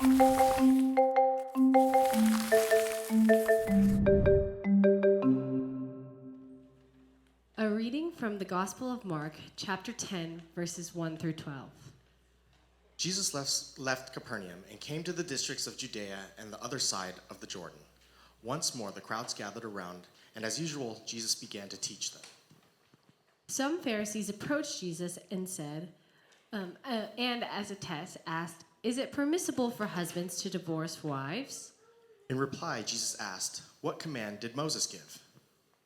A reading from the Gospel of Mark, chapter 10, verses 1 through 12. Jesus left Capernaum and came to the districts of Judea and the other side of the Jordan. Once more the crowds gathered around, and as usual, Jesus began to teach them. Some Pharisees approached Jesus and said, and as a test asked, "Is it permissible for husbands to divorce wives?" In reply, Jesus asked, "What command did Moses give?"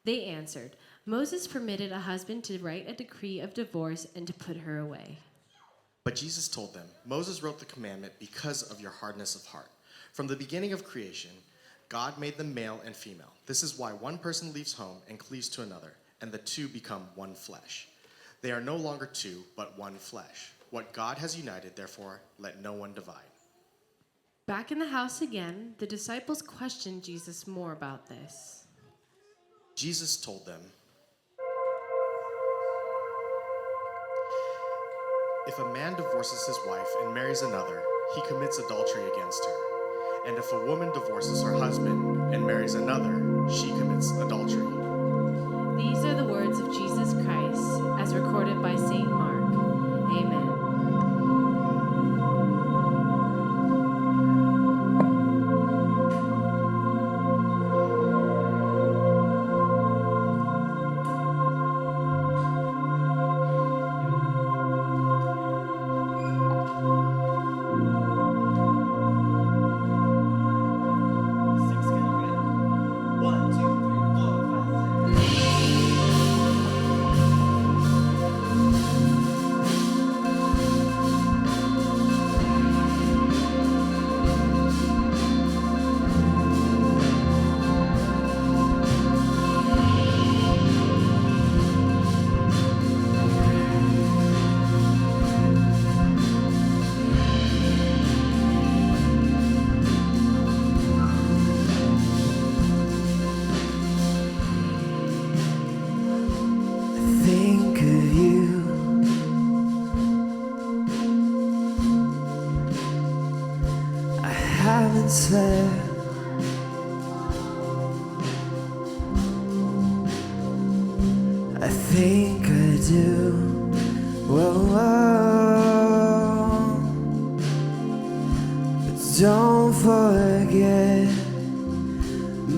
They answered, "Moses permitted a husband to write a decree of divorce and to put her away." But Jesus told them, "Moses wrote the commandment because of your hardness of heart. From the beginning of creation, God made them male and female. This is why one person leaves home and cleaves to another, and the two become one flesh. They are no longer two, but one flesh. What God has united, therefore, let no one divide." Back in the house again, the disciples questioned Jesus more about this. Jesus told them, "If a man divorces his wife and marries another, he commits adultery against her. And if a woman divorces her husband and marries another, she commits adultery." These are the words of Jesus Christ, as recorded by St. Mark. Amen. Think of you. I haven't slept. I think I do. Whoa, whoa. But don't forget,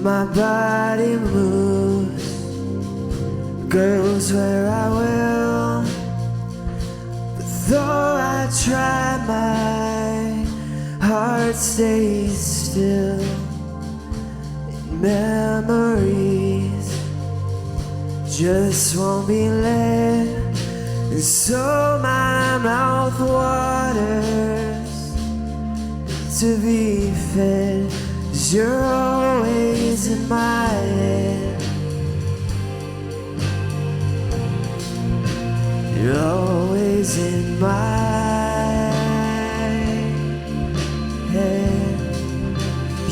my body moves, goes where I will. But though I try, my heart stays still. In memories just won't be let, and so my mouth waters to be fed, 'cause you're always in my head. You're always in my head.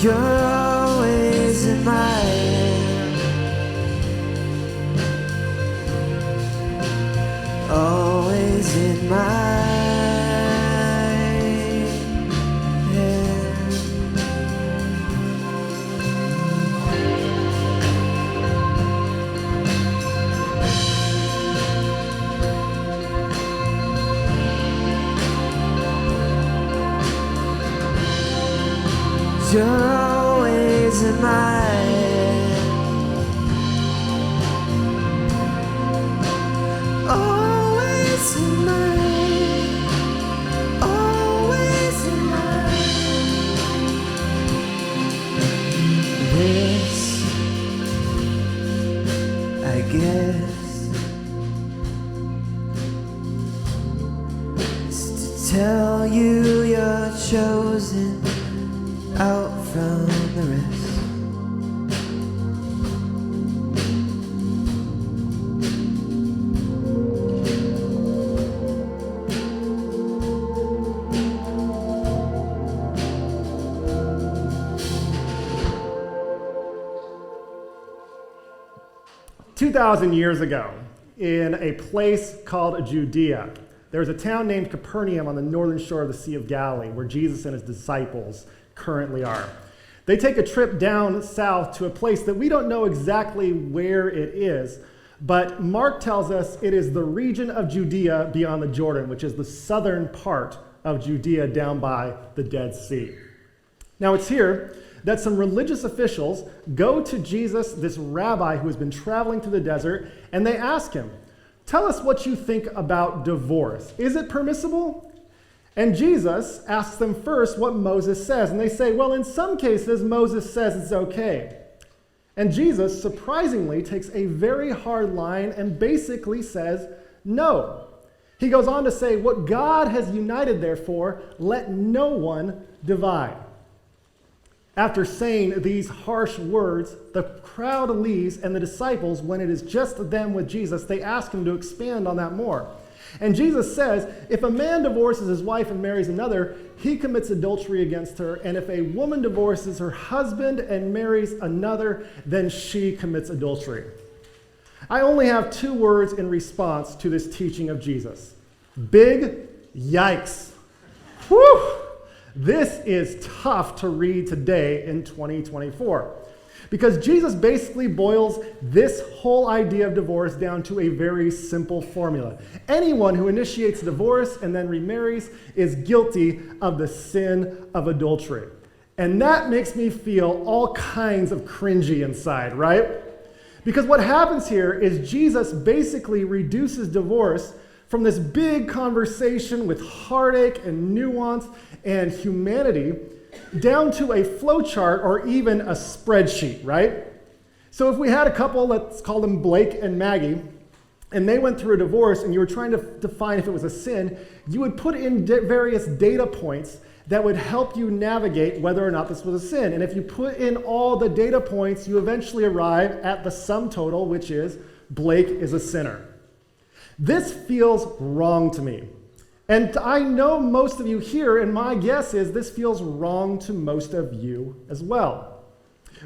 You're always in my head. Always in my head. You're always in my head. Always in my head. Always in my head. This, I guess, is to tell you you're chosen out from the rest. 2,000 years ago, in a place called Judea, There's a town named Capernaum on the northern shore of the Sea of Galilee where Jesus and his disciples currently are. They take a trip down south to a place that we don't know exactly where it is, but Mark tells us it is the region of Judea beyond the Jordan, which is the southern part of Judea down by the Dead Sea. Now it's here that some religious officials go to Jesus, this rabbi who has been traveling through the desert, and they ask him, "Tell us what you think about divorce. Is it permissible?" And Jesus asks them first what Moses says. And they say, well, in some cases, Moses says it's okay. And Jesus, surprisingly, takes a very hard line and basically says, no. He goes on to say, what God has united, therefore, let no one divide. After saying these harsh words, the crowd leaves, and the disciples, when it is just them with Jesus, they ask him to expand on that more. And Jesus says, if a man divorces his wife and marries another, he commits adultery against her. And if a woman divorces her husband and marries another, then she commits adultery. I only have 2 words in response to this teaching of Jesus. Big yikes. Whew! This is tough to read today in 2024. Because Jesus basically boils this whole idea of divorce down to a very simple formula. Anyone who initiates divorce and then remarries is guilty of the sin of adultery. And that makes me feel all kinds of cringy inside, right? Because what happens here is Jesus basically reduces divorce from this big conversation with heartache and nuance and humanity down to a flowchart or even a spreadsheet, right? So if we had a couple, let's call them Blake and Maggie, and they went through a divorce and you were trying to define if it was a sin, you would put in various data points that would help you navigate whether or not this was a sin. And if you put in all the data points, you eventually arrive at the sum total, which is Blake is a sinner. This feels wrong to me. And I know most of you here, and my guess is this feels wrong to most of you as well.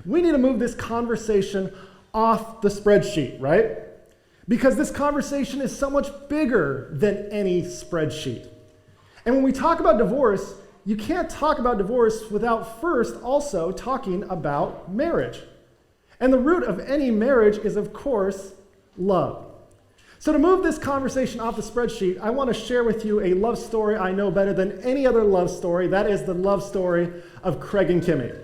We need to move this conversation off the spreadsheet, right? Because this conversation is so much bigger than any spreadsheet. And when we talk about divorce, you can't talk about divorce without first also talking about marriage. And the root of any marriage is, of course, love. So to move this conversation off the spreadsheet, I want to share with you a love story I know better than any other love story. That is the love story of Craig and Kimmy,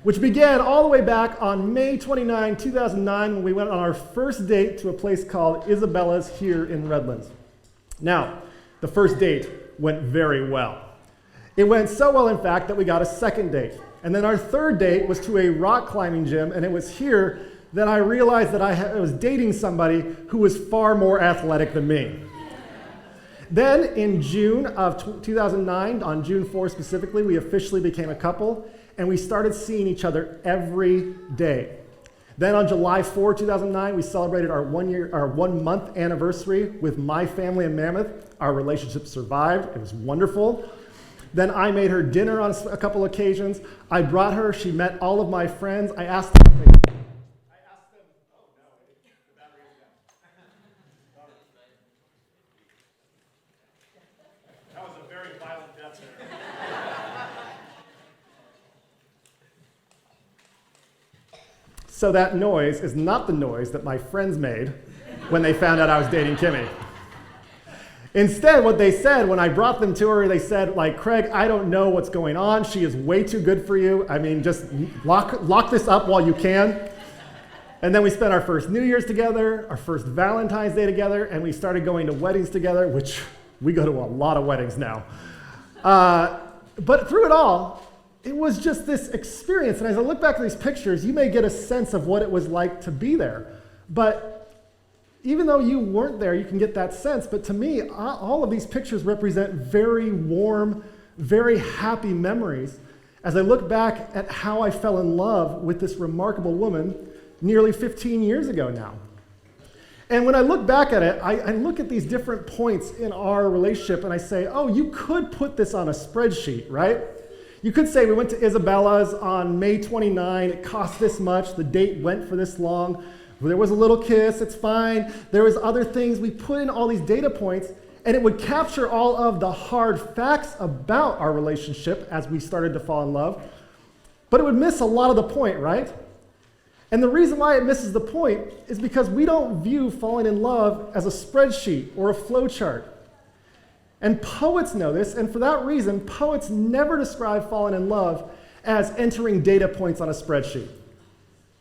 which began all the way back on May 29, 2009, when we went on our first date to a place called Isabella's here in Redlands. Now, the first date went very well. It went so well, in fact, that we got a second date. And then our third date was to a rock climbing gym, and it was here that I realized that I was dating somebody who was far more athletic than me. Then in June of 2009, on June 4 specifically, we officially became a couple, and we started seeing each other every day. Then on July 4, 2009, we celebrated our 1 month anniversary with my family in Mammoth. Our relationship survived. It was wonderful. Then I made her dinner on a couple occasions. I brought her. She met all of my friends. I asked them, that was a very violent death there. So that noise is not the noise that my friends made when they found out I was dating Kimmy. Instead, what they said when I brought them to her, they said, like, Craig, I don't know what's going on. She is way too good for you. I mean, just lock this up while you can. And then we spent our first New Year's together, our first Valentine's Day together, and we started going to weddings together, which we go to a lot of weddings now. But through it all, it was just this experience. And as I look back at these pictures, you may get a sense of what it was like to be there. But even though you weren't there, you can get that sense. But to me, all of these pictures represent very warm, very happy memories as I look back at how I fell in love with this remarkable woman nearly 15 years ago now. And when I look back at it, I look at these different points in our relationship and I say, oh, you could put this on a spreadsheet, right? You could say we went to Isabella's on May 29, it cost this much, the date went for this long, there was a little kiss, it's fine, there was other things, we put in all these data points, and it would capture all of the hard facts about our relationship as we started to fall in love, but it would miss a lot of the point, right? And the reason why it misses the point is because we don't view falling in love as a spreadsheet or a flowchart. And poets know this, and for that reason, poets never describe falling in love as entering data points on a spreadsheet.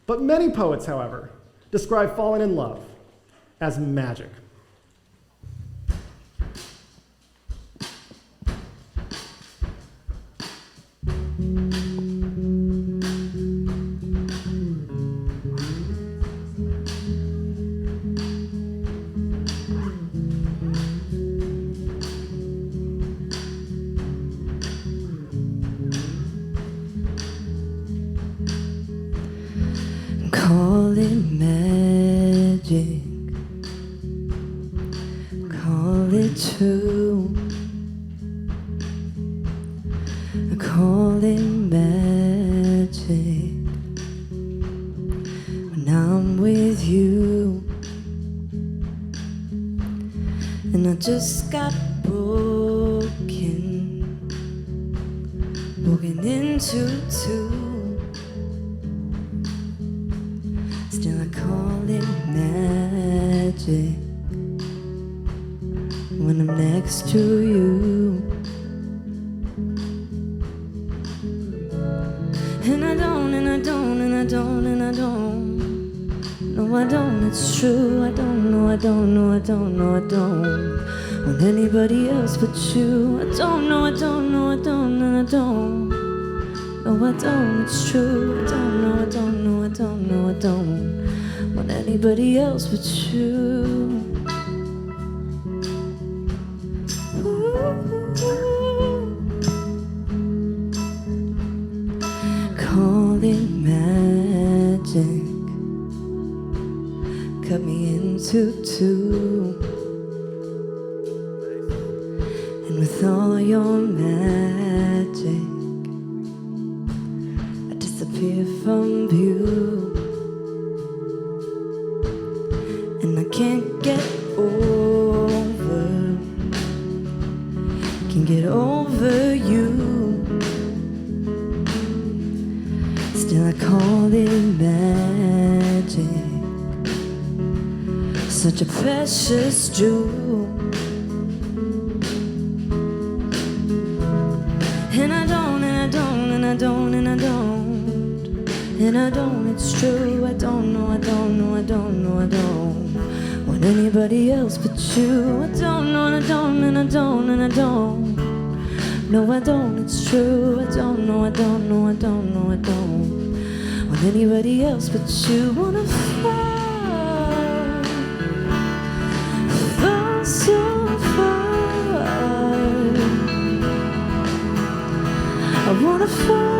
But many poets, however, describe falling in love as magic. Call it magic, call it true, call it magic when I'm with you. And I just got broken into two. Still I call it magic when I'm next to you. And I don't. No, I don't, it's true. I don't want anybody else but you. I don't. No, I don't, it's true. I don't want anybody else but you. Call it magic, cut me into two, and with all your magic I disappear from view. And I can't get over you. Still I call it magic, such a precious jewel. And I don't, it's true. I don't want anybody else but you. I don't. No, I don't, it's true. I don't want anybody else but you. Wanna fall so far. I wanna fall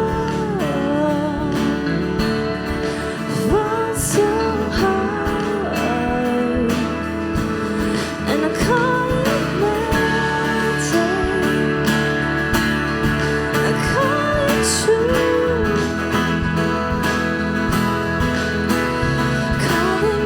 so hard, and I call it magic, I call it true, call it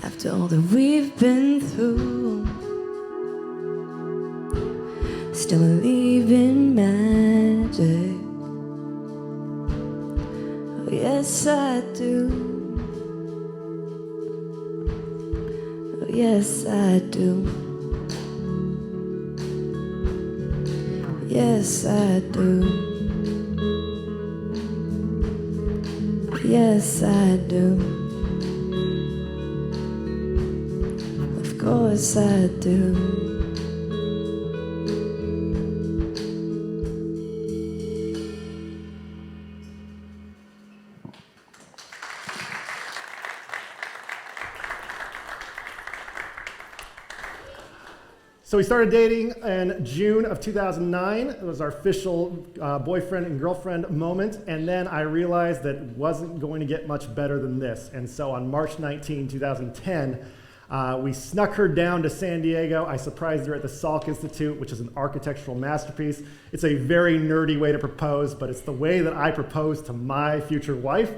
after all that we've been through. Still believe in magic. Oh yes I do. Oh yes I do. Yes I do. Yes I do. Of course I do. So we started dating in June of 2009. It was our official boyfriend and girlfriend moment. And then I realized that it wasn't going to get much better than this. And so on March 19, 2010, we snuck her down to San Diego. I surprised her at the Salk Institute, which is an architectural masterpiece. It's a very nerdy way to propose, but it's the way that I propose to my future wife.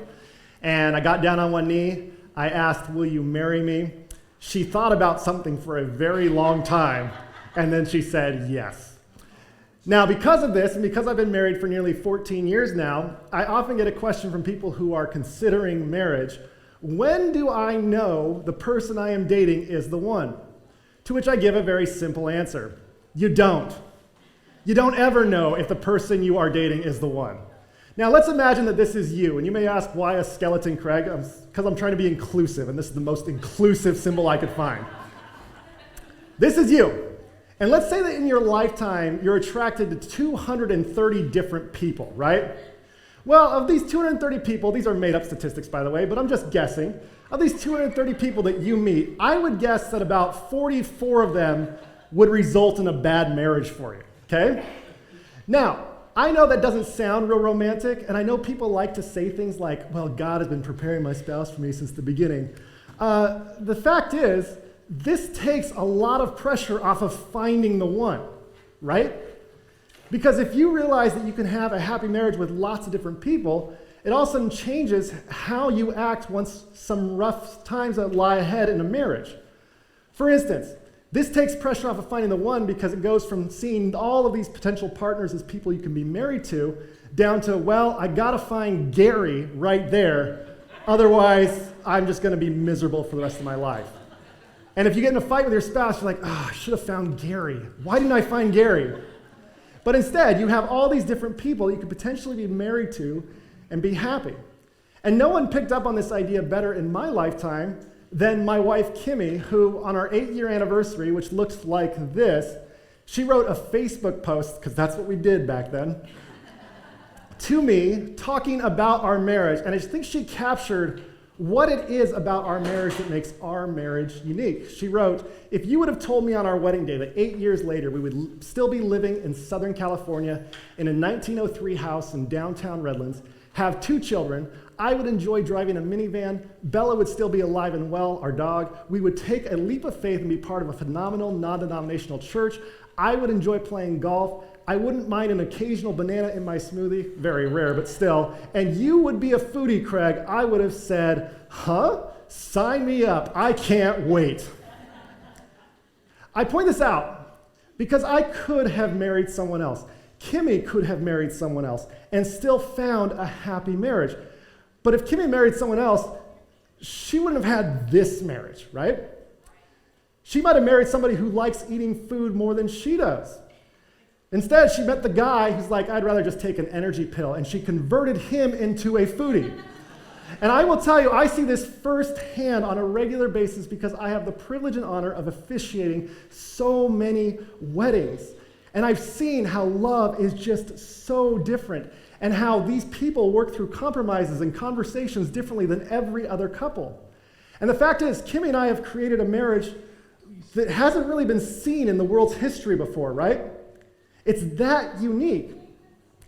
And I got down on one knee. I asked, "Will you marry me?" She thought about something for a very long time, and then she said yes. Now, because of this, and because I've been married for nearly 14 years now, I often get a question from people who are considering marriage: when do I know the person I am dating is the one? To which I give a very simple answer: you don't. You don't ever know if the person you are dating is the one. Now, let's imagine that this is you, and you may ask, why a skeleton, Craig? Because I'm trying to be inclusive, and this is the most inclusive symbol I could find. This is you. And let's say that in your lifetime, you're attracted to 230 different people, right? Well, of these 230 people, these are made-up statistics, by the way, but I'm just guessing. Of these 230 people that you meet, I would guess that about 44 of them would result in a bad marriage for you, okay? Now, I know that doesn't sound real romantic, and I know people like to say things like, well, God has been preparing my spouse for me since the beginning. The fact is, this takes a lot of pressure off of finding the one, right? Because if you realize that you can have a happy marriage with lots of different people, it all of a sudden changes how you act once some rough times that lie ahead in a marriage. For instance, this takes pressure off of finding the one because it goes from seeing all of these potential partners as people you can be married to down to, well, I gotta find Gary right there, otherwise I'm just gonna be miserable for the rest of my life. And if you get in a fight with your spouse, you're like, I should have found Gary. Why didn't I find Gary? But instead, you have all these different people you could potentially be married to and be happy. And no one picked up on this idea better in my lifetime than my wife, Kimmy, who on our 8-year anniversary, which looks like this, she wrote a Facebook post, because that's what we did back then, to me, talking about our marriage. And I think she captured what it is about our marriage that makes our marriage unique. She wrote, "If you would have told me on our wedding day that 8 years later we would still be living in Southern California in a 1903 house in downtown Redlands, have 2 children, I would enjoy driving a minivan, Bella would still be alive and well, our dog, we would take a leap of faith and be part of a phenomenal non-denominational church, I would enjoy playing golf, I wouldn't mind an occasional banana in my smoothie," very rare, but still, "and you would be a foodie, Craig," I would have said, "Huh? Sign me up, I can't wait." I point this out because I could have married someone else. Kimmy could have married someone else and still found a happy marriage. But if Kimmy married someone else, she wouldn't have had this marriage, right? She might have married somebody who likes eating food more than she does. Instead, she met the guy who's like, I'd rather just take an energy pill, and she converted him into a foodie. And I will tell you, I see this firsthand on a regular basis because I have the privilege and honor of officiating so many weddings. And I've seen how love is just so different and how these people work through compromises and conversations differently than every other couple. And the fact is, Kimmy and I have created a marriage that hasn't really been seen in the world's history before, right? It's that unique.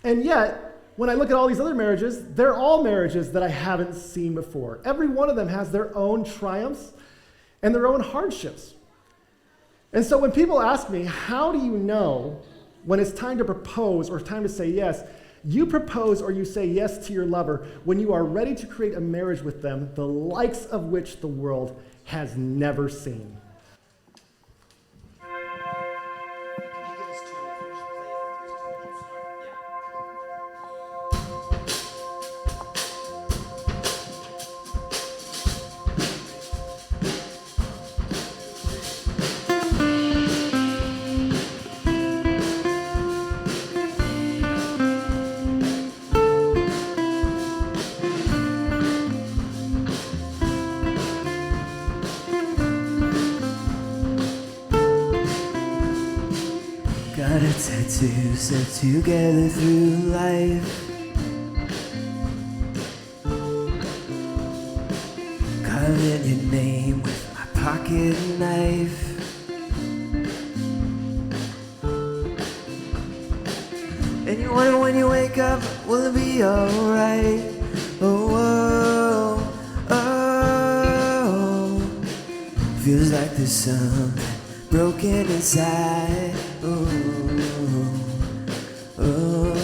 And yet, when I look at all these other marriages, they're all marriages that I haven't seen before. Every one of them has their own triumphs and their own hardships. And so when people ask me, how do you know when it's time to propose or time to say yes, you propose or you say yes to your lover when you are ready to create a marriage with them, the likes of which the world has never seen. Got a tattoo set together through life. Carving your name with my pocket knife. Wonder when you wake up, will it be alright? Oh, oh, oh. Feels like there's something broken inside. Oh, oh.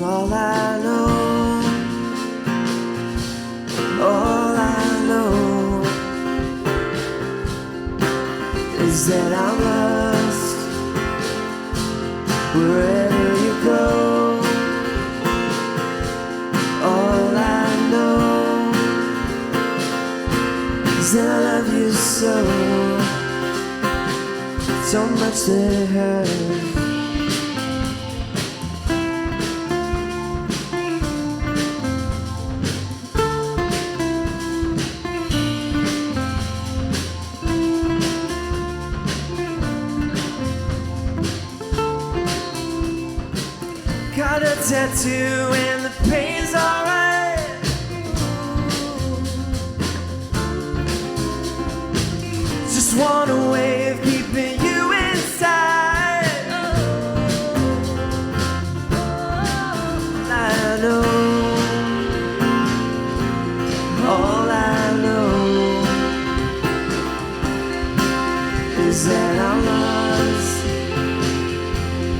All I know, all I know is that I'm lost wherever you go. All I know is that I love you so much that it hurts. Got a tattoo and the pain's alright. Just wanna wave, keeping you inside. All I know is that I'm lost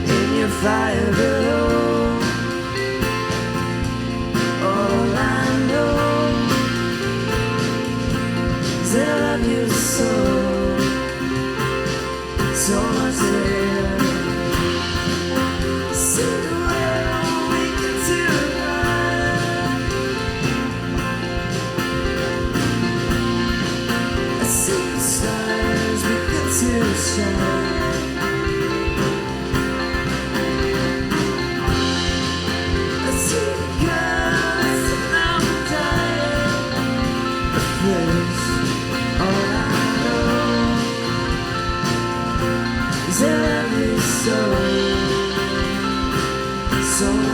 in your fire below. I love you so much there. See the world waking tonight. I see the stars begin to shine. I see the colors of mountain time. All I know is that I love you so much. So much.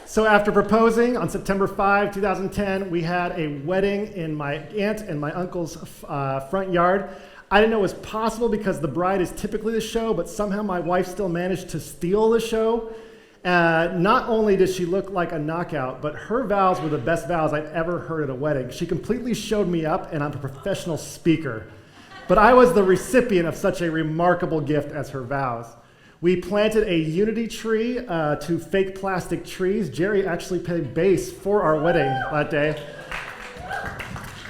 So after proposing on September 5, 2010, we had a wedding in my aunt and my uncle's front yard. I didn't know it was possible because the bride is typically the show, but somehow my wife still managed to steal the show. Not only did she look like a knockout, but her vows were the best vows I've ever heard at a wedding. She completely showed me up, and I'm a professional speaker. But I was the recipient of such a remarkable gift as her vows. We planted a unity tree to fake plastic trees. Jerry actually played bass for our wedding that day.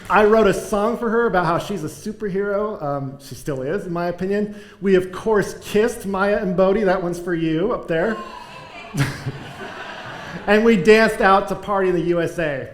I wrote a song for her about how she's a superhero. She still is, in my opinion. We, of course, kissed Maya and Bodhi. That one's for you up there. And we danced out to Party in the USA.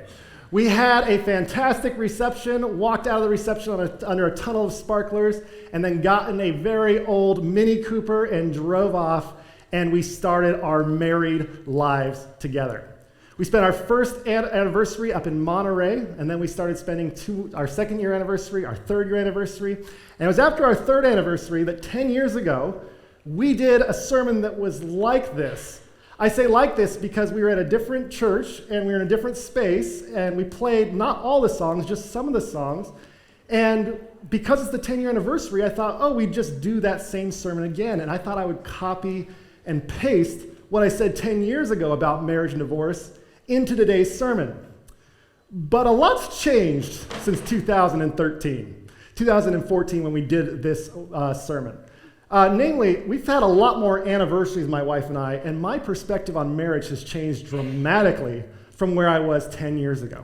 We had a fantastic reception, walked out of the reception under a tunnel of sparklers, and then got in a very old Mini Cooper and drove off, and we started our married lives together. We spent our first anniversary up in Monterey, and then we started spending our second year anniversary, our third year anniversary, and it was after our third anniversary that 10 years ago, we did a sermon that was like this. I say like this because we were at a different church and we were in a different space and we played not all the songs, just some of the songs. And because it's the 10-year anniversary, I thought, we'd just do that same sermon again. And I thought I would copy and paste what I said 10 years ago about marriage and divorce into today's sermon. But a lot's changed since 2014 when we did this sermon. Namely, we've had a lot more anniversaries, my wife and I, and my perspective on marriage has changed dramatically from where I was 10 years ago.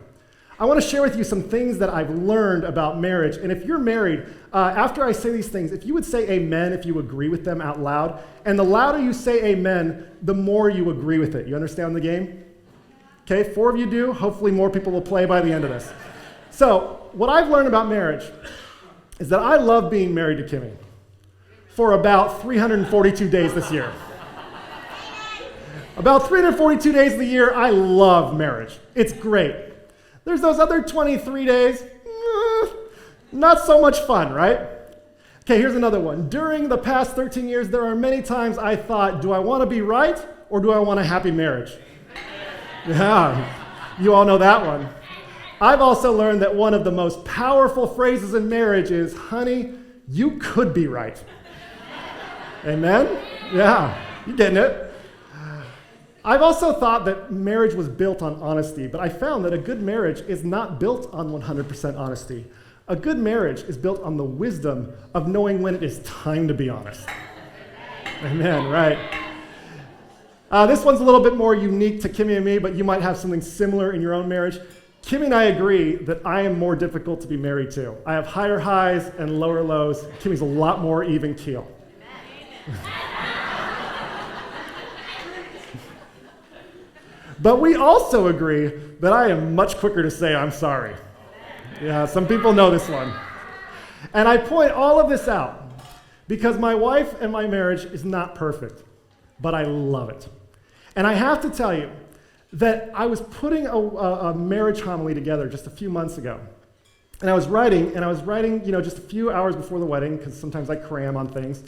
I want to share with you some things that I've learned about marriage. And if you're married, after I say these things, if you would say amen if you agree with them out loud, and the louder you say amen, the more you agree with it. You understand the game? Okay, 4 of you do. Hopefully more people will play by the end of this. So what I've learned about marriage is that I love being married to Kimmy for about 342 days this year. About 342 days of the year, I love marriage. It's great. There's those other 23 days, not so much fun, right? Okay, here's another one. During the past 13 years, there are many times I thought, do I want to be right or do I want a happy marriage? Yeah, you all know that one. I've also learned that one of the most powerful phrases in marriage is, honey, you could be right. Amen? Yeah, you getting it? I've also thought that marriage was built on honesty, but I found that a good marriage is not built on 100% honesty. A good marriage is built on the wisdom of knowing when it is time to be honest. Amen, right. This one's a little bit more unique to Kimmy and me, but you might have something similar in your own marriage. Kimmy and I agree that I am more difficult to be married to. I have higher highs and lower lows. Kimmy's a lot more even keel. But we also agree that I am much quicker to say I'm sorry. Yeah, some people know this one. And I point all of this out because my wife and my marriage is not perfect, but I love it. And I have to tell you that I was putting a marriage homily together just a few months ago. And I was writing, just a few hours before the wedding, because sometimes I cram on things.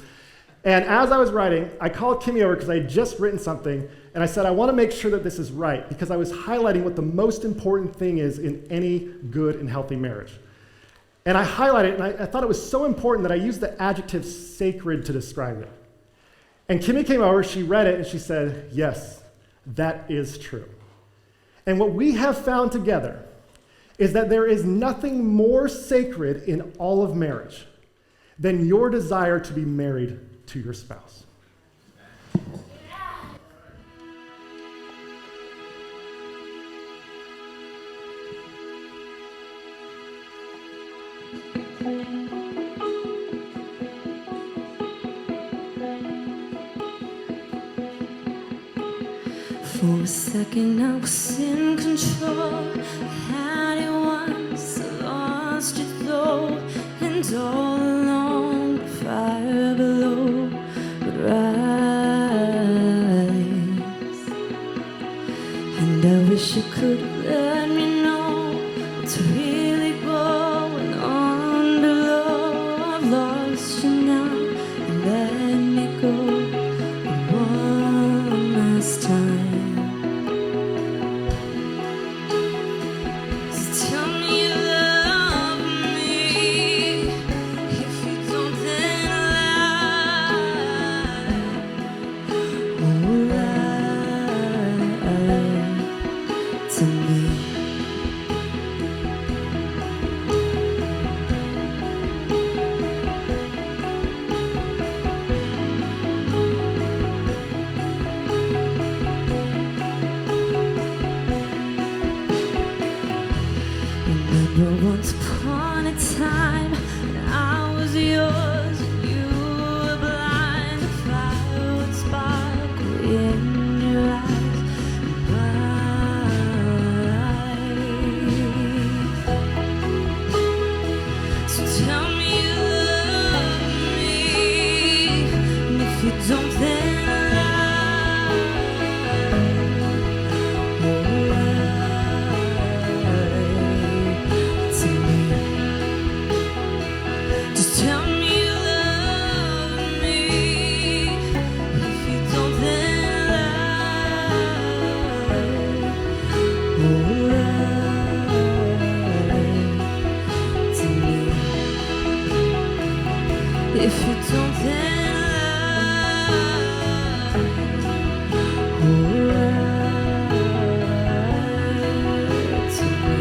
And as I was writing, I called Kimmy over because I had just written something, and I said, I want to make sure that this is right, because I was highlighting what the most important thing is in any good and healthy marriage. And I highlighted it, and I thought it was so important that I used the adjective sacred to describe it. And Kimmy came over, she read it, and she said, yes, that is true. And what we have found together is that there is nothing more sacred in all of marriage than your desire to be married to your spouse. For a second I was in control, had it once, lost it though, and all along the fire below would rise. And I wish you could let me know what's really going on below. I've lost you now, and let me go one last time. Once upon a time, when I was yours, and you were blind, the fire would sparkle in your eyes, mine. So tell me you love me, and if you don't, then if you don't, then lie to me.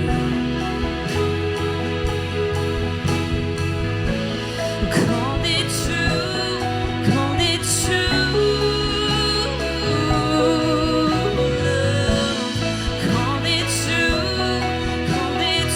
Called it true, called it true. Called it true, called it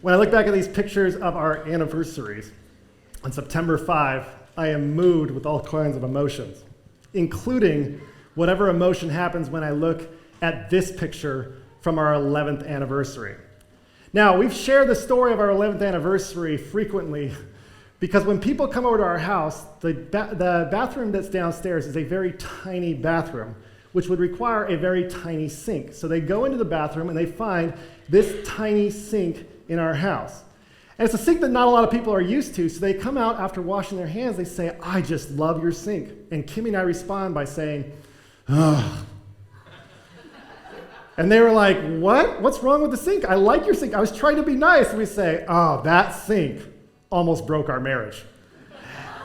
When I look back at these pictures of our anniversaries, on September 5, I am moved with all kinds of emotions, including whatever emotion happens when I look at this picture from our 11th anniversary. Now, we've shared the story of our 11th anniversary frequently because when people come over to our house, the bathroom that's downstairs is a very tiny bathroom, which would require a very tiny sink. So they go into the bathroom and they find this tiny sink in our house. And it's a sink that not a lot of people are used to, so they come out after washing their hands, they say, I just love your sink. And Kimmy and I respond by saying, ugh. And they were like, what? What's wrong with the sink? I like your sink. I was trying to be nice. And we say, oh, that sink almost broke our marriage.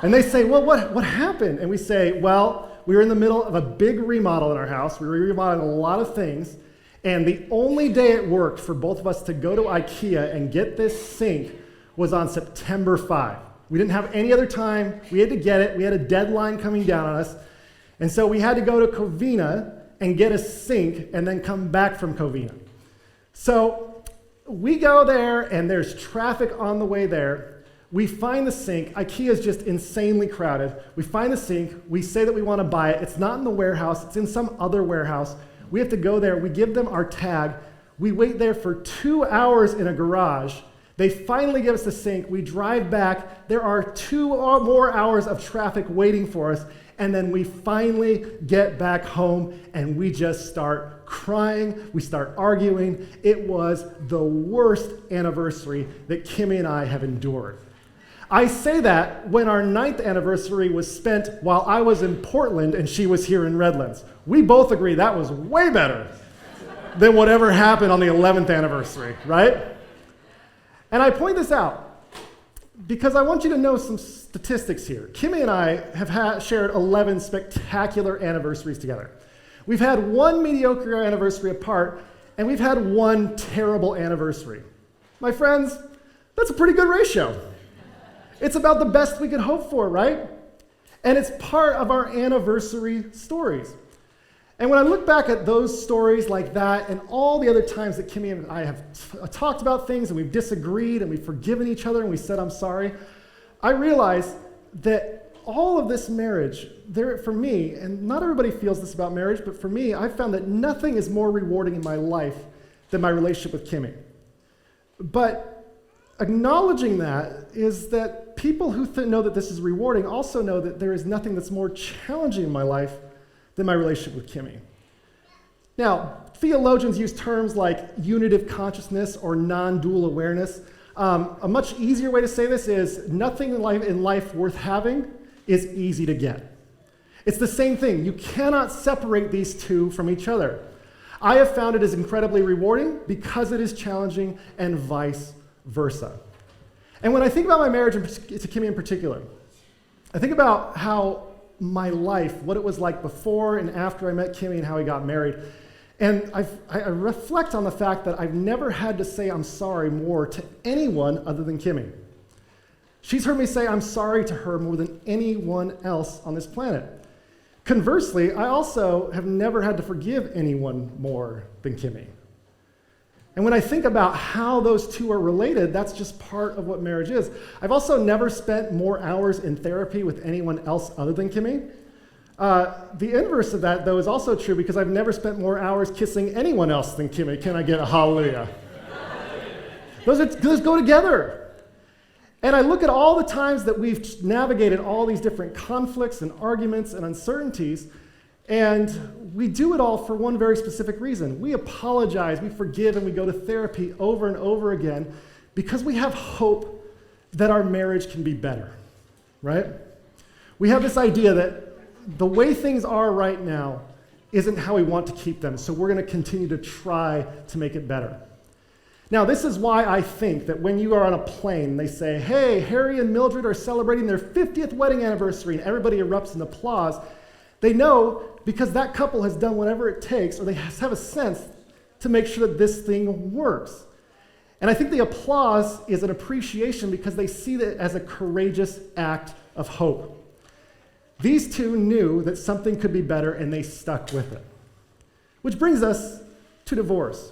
And they say, well, what happened? And we say, well, we were in the middle of a big remodel in our house. We were remodeling a lot of things. And the only day it worked for both of us to go to IKEA and get this sink was on September 5. We didn't have any other time. We had to get it. We had a deadline coming down on us. And so we had to go to Covina and get a sink and then come back from Covina. So we go there and there's traffic on the way there. We find the sink. IKEA is just insanely crowded. We find the sink. We say that we want to buy it. It's not in the warehouse. It's in some other warehouse. We have to go there. We give them our tag. We wait there for 2 hours in a garage. They finally give us the sink. We drive back. There are 2 or more hours of traffic waiting for us. And then we finally get back home and we just start crying. We start arguing. It was the worst anniversary that Kimmy and I have endured. I say that when our 9th anniversary was spent while I was in Portland and she was here in Redlands. We both agree that was way better than whatever happened on the 11th anniversary, right? And I point this out because I want you to know some statistics here. Kimmy and I have shared 11 spectacular anniversaries together. We've had 1 mediocre anniversary apart, and we've had 1 terrible anniversary. My friends, that's a pretty good ratio. It's about the best we could hope for, right? And it's part of our anniversary stories. And when I look back at those stories like that and all the other times that Kimmy and I have talked about things and we've disagreed and we've forgiven each other and we said, I'm sorry, I realize that all of this marriage, for me, and not everybody feels this about marriage, but for me, I've found that nothing is more rewarding in my life than my relationship with Kimmy. But acknowledging that is that people who know that this is rewarding also know that there is nothing that's more challenging in my life than my relationship with Kimmy. Now, theologians use terms like unitive consciousness or non-dual awareness. A much easier way to say this is nothing in life worth having is easy to get. It's the same thing. You cannot separate these two from each other. I have found it is incredibly rewarding because it is challenging and vice versa. And when I think about my marriage to Kimmy in particular, I think about how my life, what it was like before and after I met Kimmy and how we got married. And I reflect on the fact that I've never had to say I'm sorry more to anyone other than Kimmy. She's heard me say I'm sorry to her more than anyone else on this planet. Conversely, I also have never had to forgive anyone more than Kimmy. And when I think about how those two are related, that's just part of what marriage is. I've also never spent more hours in therapy with anyone else other than Kimmy. The inverse of that, though, is also true because I've never spent more hours kissing anyone else than Kimmy. Can I get a hallelujah? Those go together. And I look at all the times that we've navigated all these different conflicts and arguments and uncertainties, and we do it all for one very specific reason. We apologize, we forgive, and we go to therapy over and over again because we have hope that our marriage can be better, right? We have this idea that the way things are right now isn't how we want to keep them, so we're going to continue to try to make it better. Now, this is why I think that when you are on a plane, they say, hey, Harry and Mildred are celebrating their 50th wedding anniversary, and everybody erupts in applause. They know because that couple has done whatever it takes, or they have a sense to make sure that this thing works. And I think the applause is an appreciation because they see it as a courageous act of hope. These two knew that something could be better, and they stuck with it. Which brings us to divorce.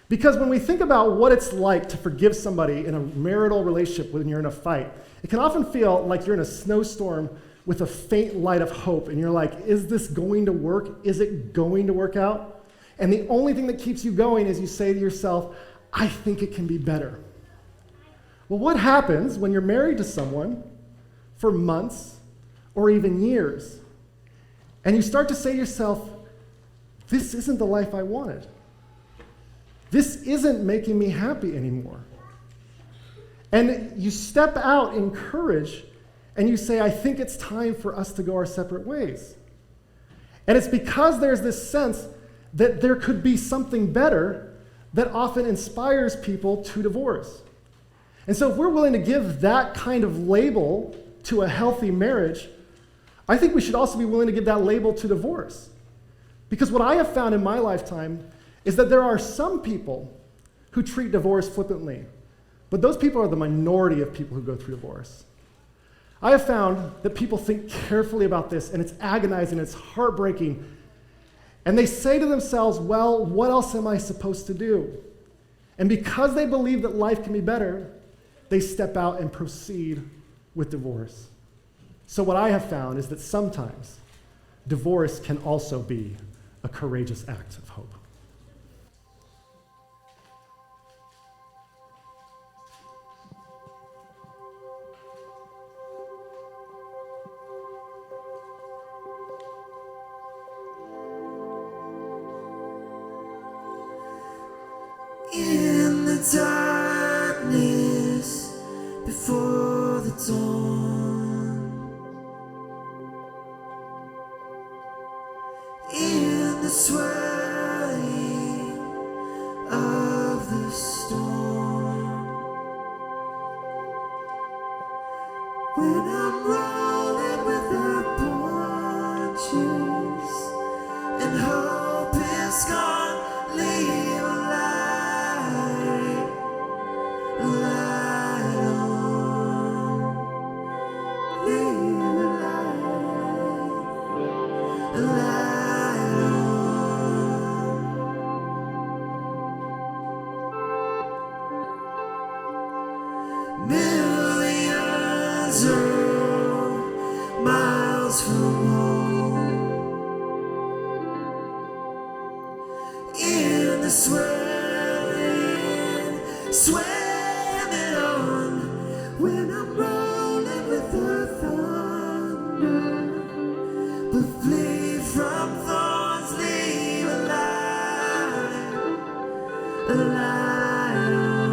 Because when we think about what it's like to forgive somebody in a marital relationship when you're in a fight, it can often feel like you're in a snowstorm with a faint light of hope, and you're like, is this going to work? Is it going to work out? And the only thing that keeps you going is you say to yourself, I think it can be better. Well, what happens when you're married to someone for months or even years, and you start to say to yourself, this isn't the life I wanted. This isn't making me happy anymore. And you step out in courage and you say, I think it's time for us to go our separate ways. And it's because there's this sense that there could be something better that often inspires people to divorce. And so if we're willing to give that kind of label to a healthy marriage, I think we should also be willing to give that label to divorce. Because what I have found in my lifetime is that there are some people who treat divorce flippantly, but those people are the minority of people who go through divorce. I have found that people think carefully about this, and it's agonizing, it's heartbreaking, and they say to themselves, well, what else am I supposed to do? And because they believe that life can be better, they step out and proceed with divorce. So what I have found is that sometimes divorce can also be a courageous act of hope. In the darkness before the dawn, in the swelling of the storm, when I'm rolling with the punches and hope is gone, leave a light on, leave a light on. Millions of miles from home, in the swimming on, when I'm rolling with the thunder, but flee from thorns, leave a light on, leave a light on.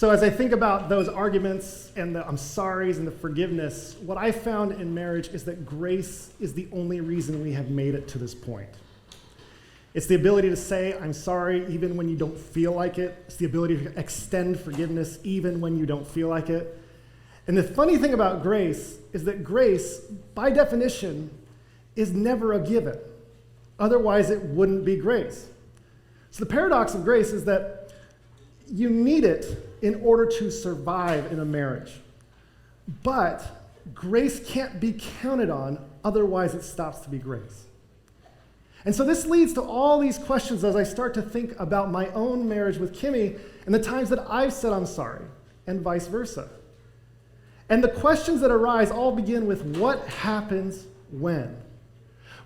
So as I think about those arguments and the I'm sorries and the forgiveness, what I found in marriage is that grace is the only reason we have made it to this point. It's the ability to say, I'm sorry, even when you don't feel like it. It's the ability to extend forgiveness even when you don't feel like it. And the funny thing about grace is that grace, by definition, is never a given. Otherwise, it wouldn't be grace. So the paradox of grace is that you need it in order to survive in a marriage. But grace can't be counted on, otherwise it stops to be grace. And so this leads to all these questions as I start to think about my own marriage with Kimmy and the times that I've said I'm sorry, and vice versa. And the questions that arise all begin with what happens when?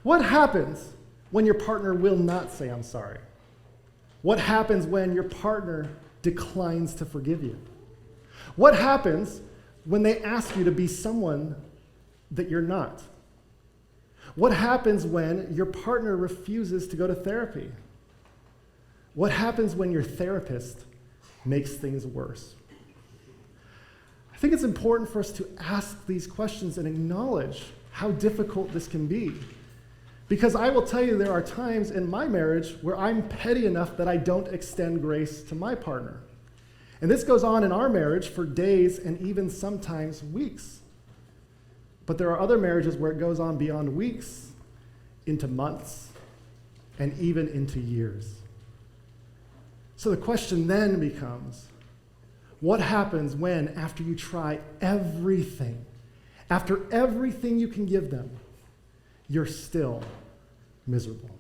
What happens when your partner will not say I'm sorry? What happens when your partner declines to forgive you? What happens when they ask you to be someone that you're not? What happens when your partner refuses to go to therapy? What happens when your therapist makes things worse? I think it's important for us to ask these questions and acknowledge how difficult this can be. Because I will tell you there are times in my marriage where I'm petty enough that I don't extend grace to my partner. And this goes on in our marriage for days and even sometimes weeks. But there are other marriages where it goes on beyond weeks, into months, and even into years. So the question then becomes, what happens when, after you try everything, after everything you can give them, you're still miserable?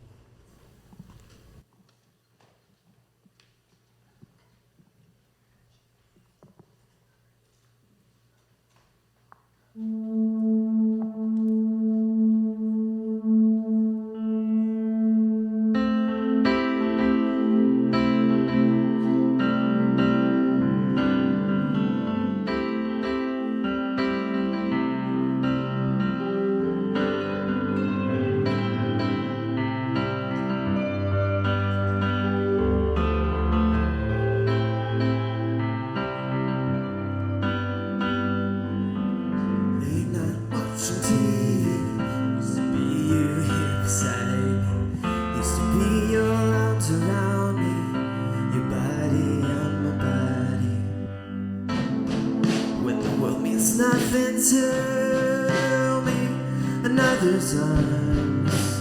Nothing to me, another's arms,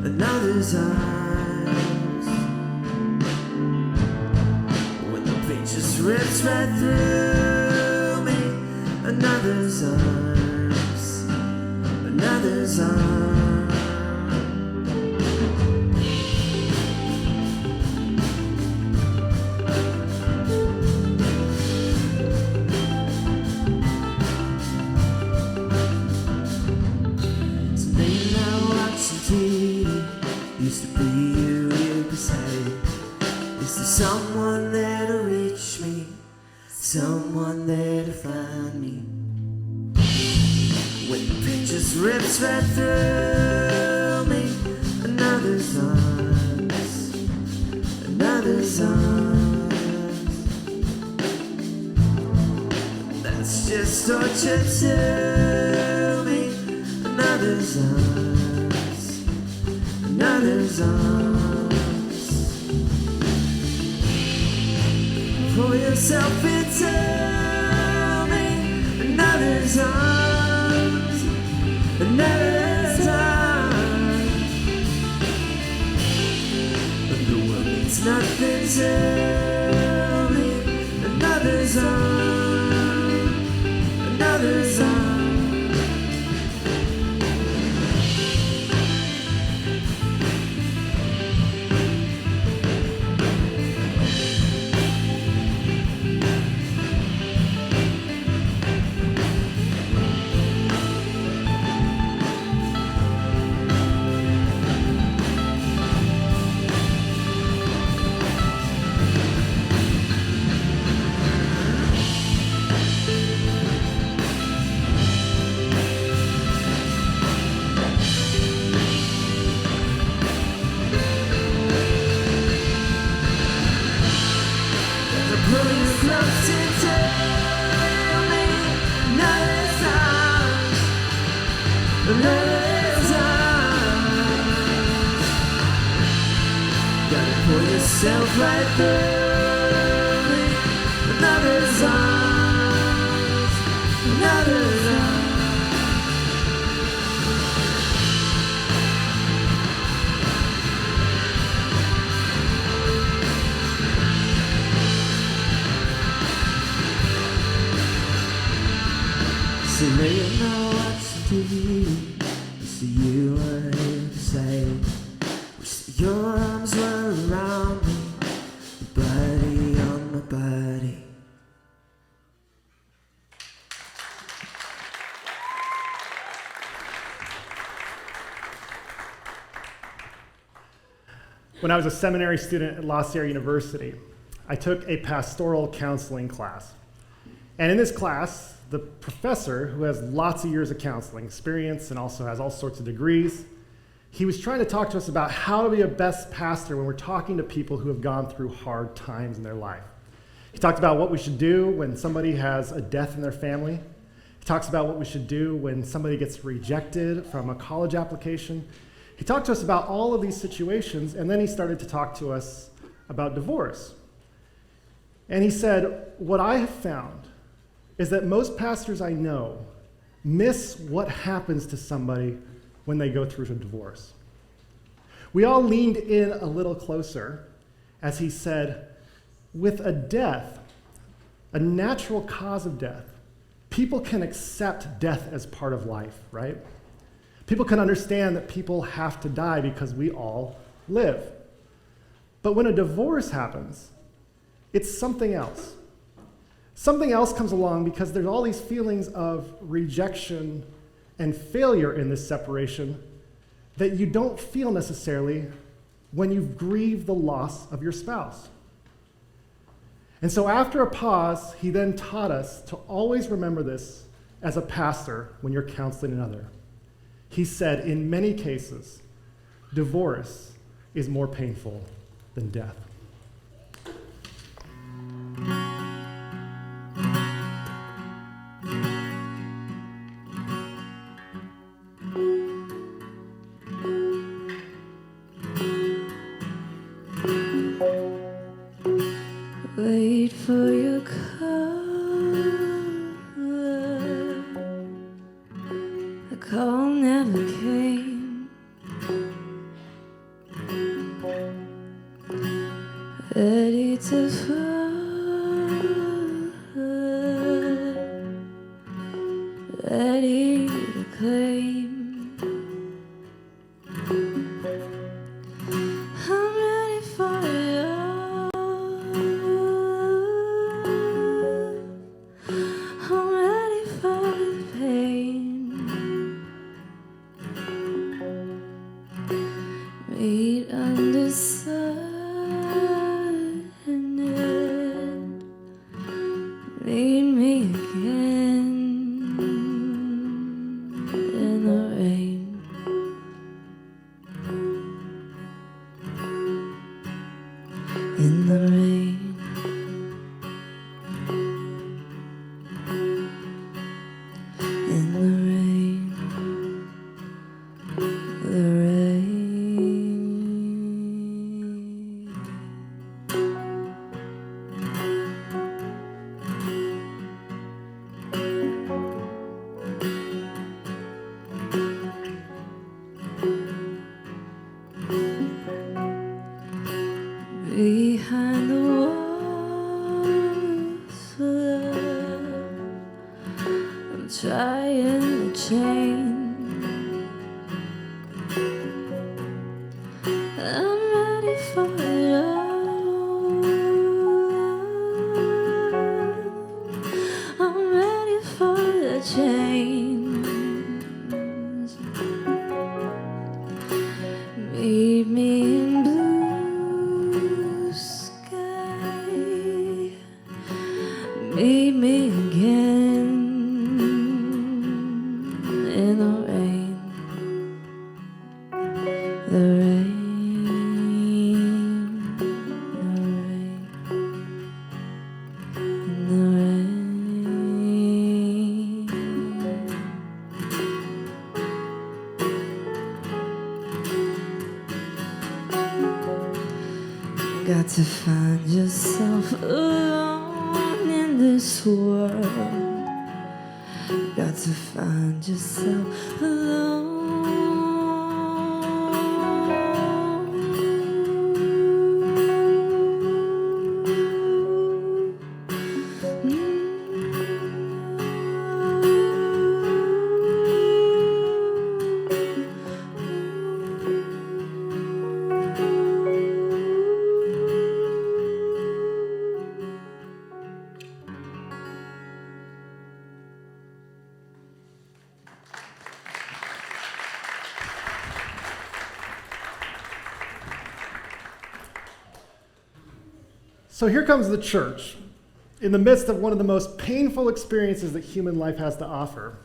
another's arms. When the paint just rips right through me, another's arms, another's arms. Used to be you here beside. Is there someone there to reach me? Someone there to find me? When the pain just rips right through me, another's arms, another's arms. That's just torture to me, another's arms, another's arms. Pull yourself into me, another's arms, another's arms. But the world means nothing to me, another's arms, another's arms. yourself right there in another's arms, another's arms. So now you know what to do. So you were here to say, wish that your arms were around me, my body on my body. When I was a seminary student at La Sierra University, I took a pastoral counseling class. And in this class, the professor, who has lots of years of counseling experience and also has all sorts of degrees, he was trying to talk to us about how to be a best pastor when we're talking to people who have gone through hard times in their life. He talked about what we should do when somebody has a death in their family. He talks about what we should do when somebody gets rejected from a college application. He talked to us about all of these situations, and then he started to talk to us about divorce. And he said, what I have found is that most pastors I know miss what happens to somebody when they go through a divorce. We all leaned in a little closer as he said, with a death, a natural cause of death, people can accept death as part of life, right? People can understand that people have to die because we all live. But when a divorce happens, it's something else. Something else comes along because there's all these feelings of rejection and failure in this separation that you don't feel necessarily when you've grieved the loss of your spouse. And so after a pause, he then taught us to always remember this as a pastor when you're counseling another. He said, in many cases, divorce is more painful than death. Wait for your color. The call never came. Ready to fall, ready to claim. I'm ready for you. I'm ready for the pain. Meet under sun and meet me again in the rain. In the rain. In the rain, the rain. Behind the walls of love, I'm trying to change. I'm ready for it all. I'm ready for the change. Meet me in blue sky. Meet me again in the rain. The rain, the rain, in the rain. got to find yourself alone in this world. Got to find yourself alone. So here comes the church in the midst of one of the most painful experiences that human life has to offer.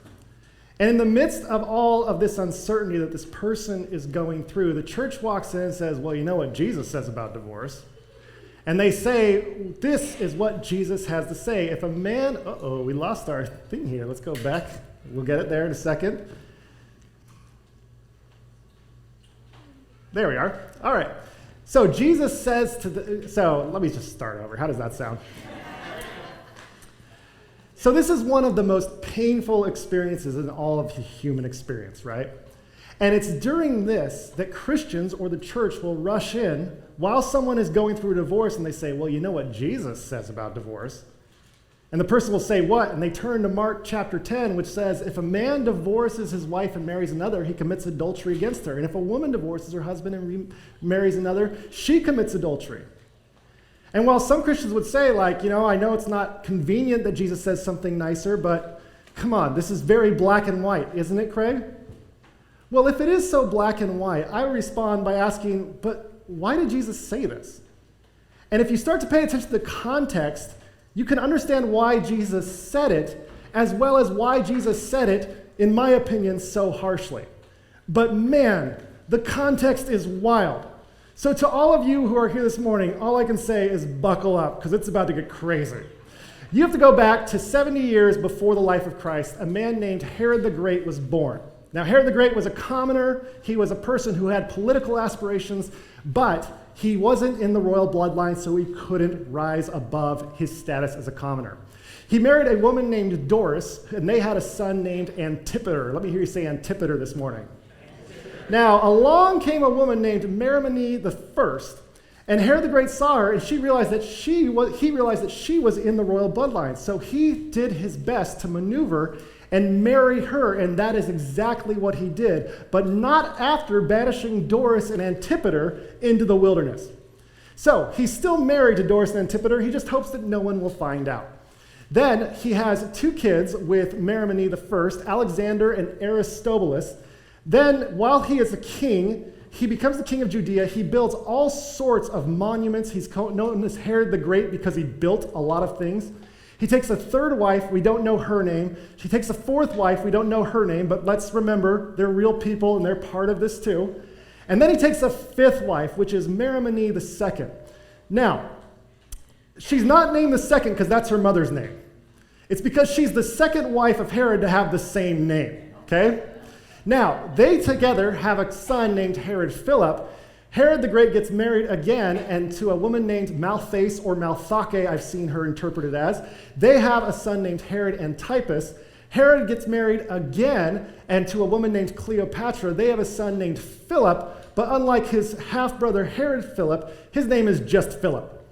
And in the midst of all of this uncertainty that this person is going through, the church walks in and says, well, you know what Jesus says about divorce. And they say, this is what Jesus has to say. If a man, we lost our thing here. Let's go back. We'll get it there in a second. There we are. All right. So Jesus says so let me just start over. How does that sound? So this is one of the most painful experiences in all of human experience, right? And it's during this that Christians or the church will rush in while someone is going through a divorce and they say, well, you know what Jesus says about divorce? And the person will say, what? And they turn to Mark chapter 10, which says, if a man divorces his wife and marries another, he commits adultery against her. And if a woman divorces her husband and marries another, she commits adultery. And while some Christians would say, like, I know it's not convenient that Jesus says something nicer, but come on, this is very black and white, isn't it, Craig? Well, if it is so black and white, I respond by asking, but why did Jesus say this? And if you start to pay attention to the context, you can understand why Jesus said it, as well as why Jesus said it, in my opinion, so harshly. But man, the context is wild. So to all of you who are here this morning, all I can say is buckle up, because it's about to get crazy. You have to go back to 70 years before the life of Christ. A man named Herod the Great was born. Now, Herod the Great was a commoner. He was a person who had political aspirations, but he wasn't in the royal bloodline, so he couldn't rise above his status as a commoner. He married a woman named Doris, and they had a son named Antipater. Let me hear you say Antipater this morning. Now, along came a woman named Mary the First, and Herod the Great saw her, and he realized that she was in the royal bloodline. So he did his best to maneuver and marry her, and that is exactly what he did, but not after banishing Doris and Antipater into the wilderness. So he's still married to Doris and Antipater. He just hopes that no one will find out. Then he has 2 kids with Mary the First, Alexander and Aristobulus. Then, while he is a king, he becomes the king of Judea. He builds all sorts of monuments. He's known as Herod the Great because he built a lot of things. He takes a 3rd wife. We don't know her name. He takes a 4th wife. We don't know her name, but let's remember they're real people and they're part of this too. And then he takes a 5th wife, which is Mary the Second. Now, she's not named the second because that's her mother's name. It's because she's the 2nd wife of Herod to have the same name, okay? Now, they together have a son named Herod Philip. Herod the Great gets married again, and to a woman named Malthace, or Malthake, I've seen her interpreted as. They have a son named Herod Antipas. Herod gets married again, and to a woman named Cleopatra. They have a son named Philip, but unlike his half-brother Herod Philip, his name is just Philip.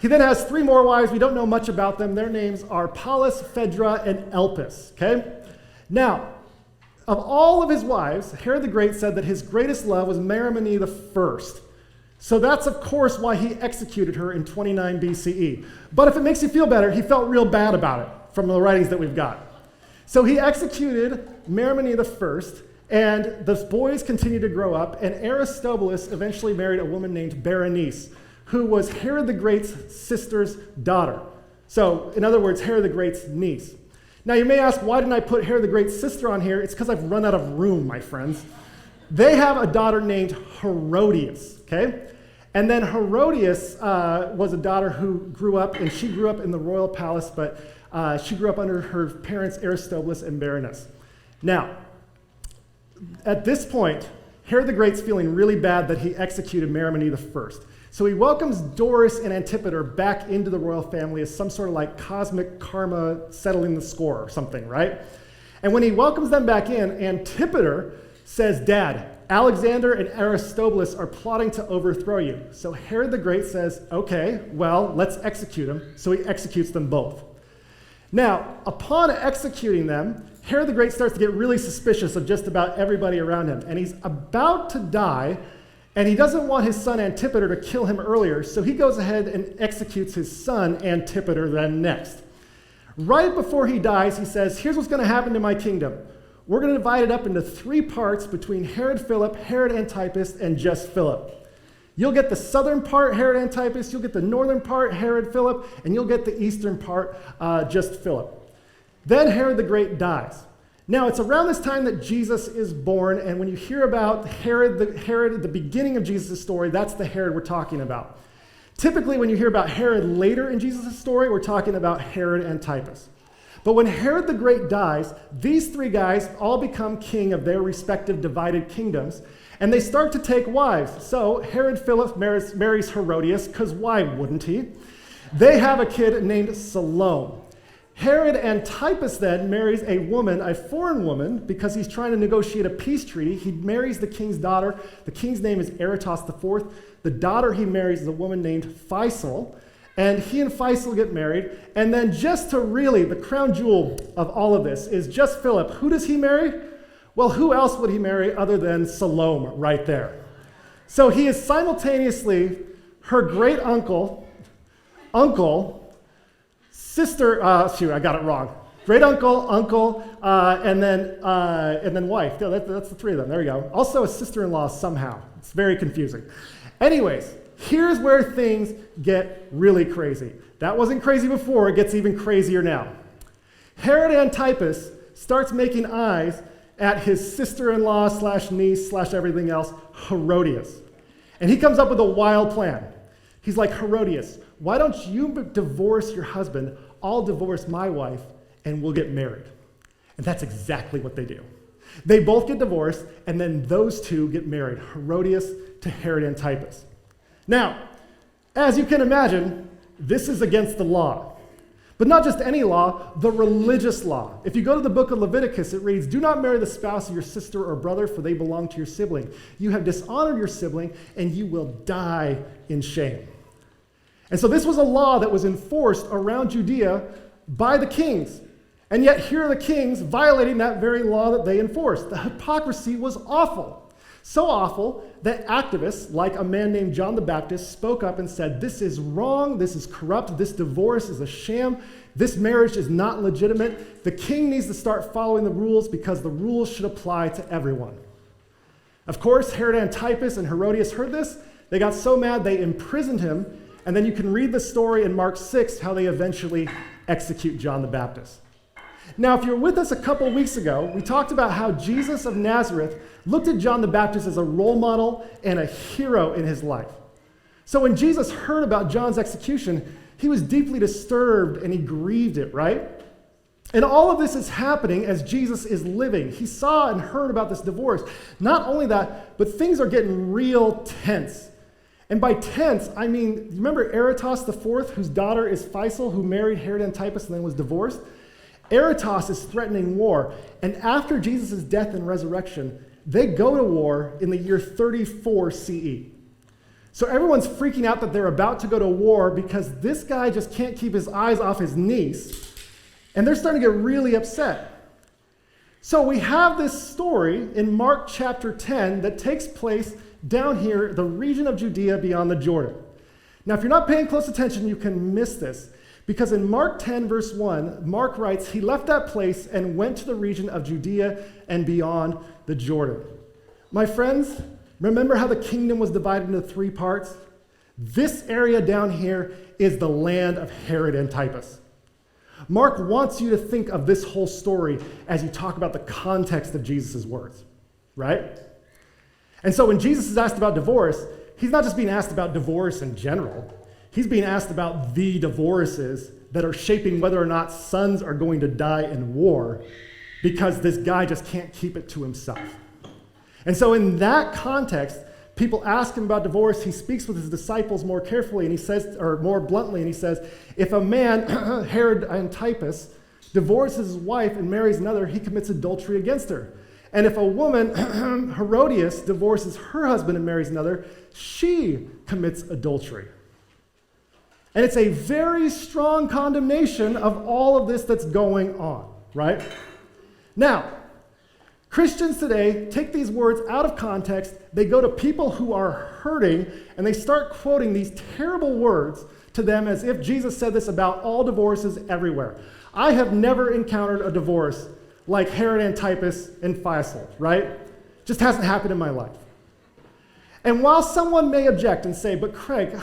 He then has 3 more wives. We don't know much about them. Their names are Pallas, Phaedra, and Elpis, okay? Now, of all of his wives, Herod the Great said that his greatest love was Mary the First. So that's, of course, why he executed her in 29 BCE. But if it makes you feel better, he felt real bad about it from the writings that we've got. So he executed Mary the First, and the boys continued to grow up, and Aristobulus eventually married a woman named Berenice, who was Herod the Great's sister's daughter. So, in other words, Herod the Great's niece. Now, you may ask, why didn't I put Herod the Great's sister on here? It's because I've run out of room, my friends. They have a daughter named Herodias, okay? And then Herodias was a daughter who grew up, and she grew up in the royal palace, but she grew up under her parents, Aristobulus and Berenice. Now, at this point, Herod the Great's feeling really bad that he executed Mary the First. So he welcomes Doris and Antipater back into the royal family as some sort of like cosmic karma settling the score or something, right? And when he welcomes them back in, Antipater says, Dad, Alexander and Aristobulus are plotting to overthrow you. So Herod the Great says, okay, well, let's execute them. So he executes them both. Now, upon executing them, Herod the Great starts to get really suspicious of just about everybody around him. And he's about to die, and he doesn't want his son Antipater to kill him earlier, so he goes ahead and executes his son Antipater then next. Right before he dies, he says, here's what's going to happen to my kingdom. We're going to divide it up into 3 parts between Herod Philip, Herod Antipas, and just Philip. You'll get the southern part, Herod Antipas, you'll get the northern part, Herod Philip, and you'll get the eastern part, just Philip. Then Herod the Great dies. Now, it's around this time that Jesus is born, and when you hear about Herod at the beginning of Jesus' story, that's the Herod we're talking about. Typically, when you hear about Herod later in Jesus' story, we're talking about Herod Antipas. But when Herod the Great dies, these 3 guys all become king of their respective divided kingdoms, and they start to take wives. So Herod Philip marries Herodias, because why wouldn't he? They have a kid named Salome. Herod Antipas then marries a woman, a foreign woman, because he's trying to negotiate a peace treaty. He marries the king's daughter. The king's name is Aretas IV. The daughter he marries is a woman named Faisal. And he and Faisal get married. And then just to really, the crown jewel of all of this is just Philip. Who does he marry? Well, who else would he marry other than Salome right there? So he is simultaneously her great uncle, sister, I got it wrong. Great uncle, and then wife. Yeah, that's the 3 of them. There you go. Also a sister-in-law somehow. It's very confusing. Anyways, here's where things get really crazy. That wasn't crazy before. It gets even crazier now. Herod Antipas starts making eyes at his sister-in-law / niece / everything else, Herodias. And he comes up with a wild plan. He's like, Herodias, why don't you divorce your husband? I'll divorce my wife, and we'll get married. And that's exactly what they do. They both get divorced, and then those 2 get married, Herodias to Herod Antipas. Now, as you can imagine, this is against the law. But not just any law, the religious law. If you go to the book of Leviticus, it reads, do not marry the spouse of your sister or brother, for they belong to your sibling. You have dishonored your sibling, and you will die in shame. And so this was a law that was enforced around Judea by the kings. And yet here are the kings violating that very law that they enforced. The hypocrisy was awful. So awful that activists, like a man named John the Baptist, spoke up and said, this is wrong, this is corrupt, this divorce is a sham, this marriage is not legitimate. The king needs to start following the rules because the rules should apply to everyone. Of course, Herod Antipas and Herodias heard this. They got so mad they imprisoned him. And then you can read the story in Mark 6, how they eventually execute John the Baptist. Now, if you were with us a couple weeks ago, we talked about how Jesus of Nazareth looked at John the Baptist as a role model and a hero in his life. So when Jesus heard about John's execution, he was deeply disturbed and he grieved it, right? And all of this is happening as Jesus is living. He saw and heard about this divorce. Not only that, but things are getting real tense. And by tense, I mean, remember Aretas IV, whose daughter is Faisal, who married Herod Antipas and then was divorced? Aretas is threatening war. And after Jesus' death and resurrection, they go to war in the year 34 CE. So everyone's freaking out that they're about to go to war because this guy just can't keep his eyes off his niece. And they're starting to get really upset. So we have this story in Mark chapter 10 that takes place down here, the region of Judea beyond the Jordan. Now, if you're not paying close attention, you can miss this. Because in Mark 10, verse 1, Mark writes, he left that place and went to the region of Judea and beyond the Jordan. My friends, remember how the kingdom was divided into 3 parts? This area down here is the land of Herod Antipas. Mark wants you to think of this whole story as you talk about the context of Jesus' words, right? And so when Jesus is asked about divorce, he's not just being asked about divorce in general. He's being asked about the divorces that are shaping whether or not sons are going to die in war because this guy just can't keep it to himself. And so in that context, people ask him about divorce, he speaks with his disciples more carefully, and he says, or more bluntly, and he says, if a man, Herod Antipas, divorces his wife and marries another, he commits adultery against her. And if a woman, Herodias, divorces her husband and marries another, she commits adultery. And it's a very strong condemnation of all of this that's going on, right? Now, Christians today take these words out of context, they go to people who are hurting, and they start quoting these terrible words to them as if Jesus said this about all divorces everywhere. I have never encountered a divorce like Herod Antipas and Faisal, right? Just hasn't happened in my life. And while someone may object and say, but Craig,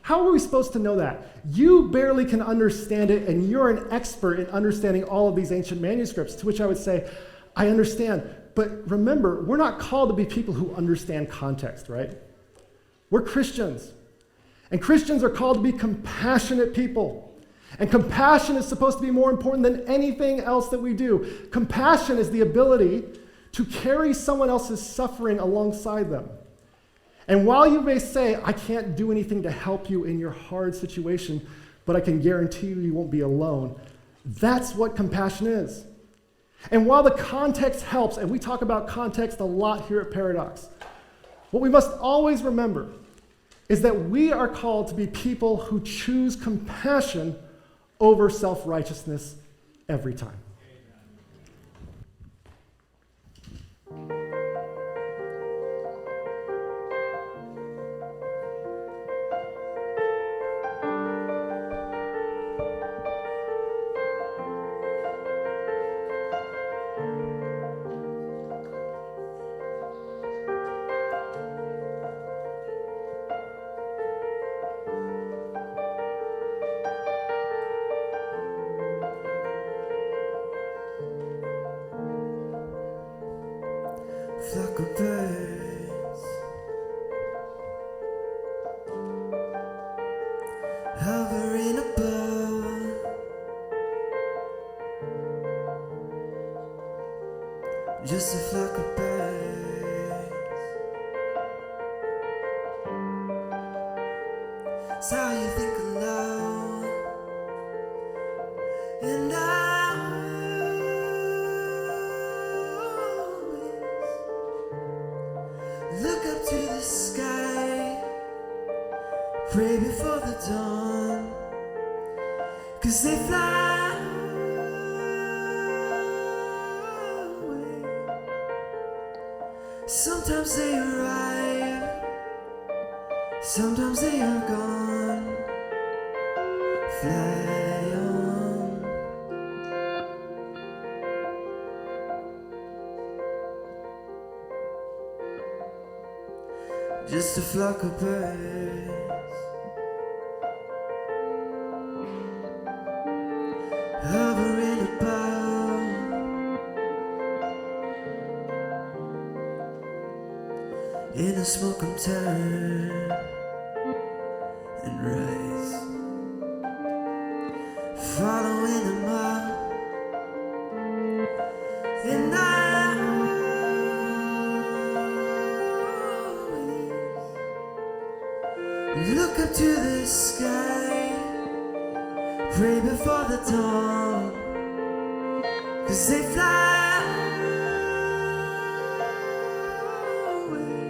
how are we supposed to know that? You barely can understand it, and you're an expert in understanding all of these ancient manuscripts, to which I would say, I understand, but remember, we're not called to be people who understand context, right? We're Christians, and Christians are called to be compassionate people, and compassion is supposed to be more important than anything else that we do. Compassion is the ability to carry someone else's suffering alongside them. And while you may say, I can't do anything to help you in your hard situation, but I can guarantee you won't be alone, that's what compassion is. And while the context helps, and we talk about context a lot here at Paradox, what we must always remember is that we are called to be people who choose compassion over self-righteousness every time. Flock of birds hovering above, just a flock of birds. It's how you think of love, and look up to the sky, pray before the dawn, 'cause they fly away. Sometimes they arrive, sometimes they are gone. Fly on. Just a flock of birds hovering above, in the smoke come turn and rise, following them up, and look up to the sky, pray before the dawn, 'cause they fly away.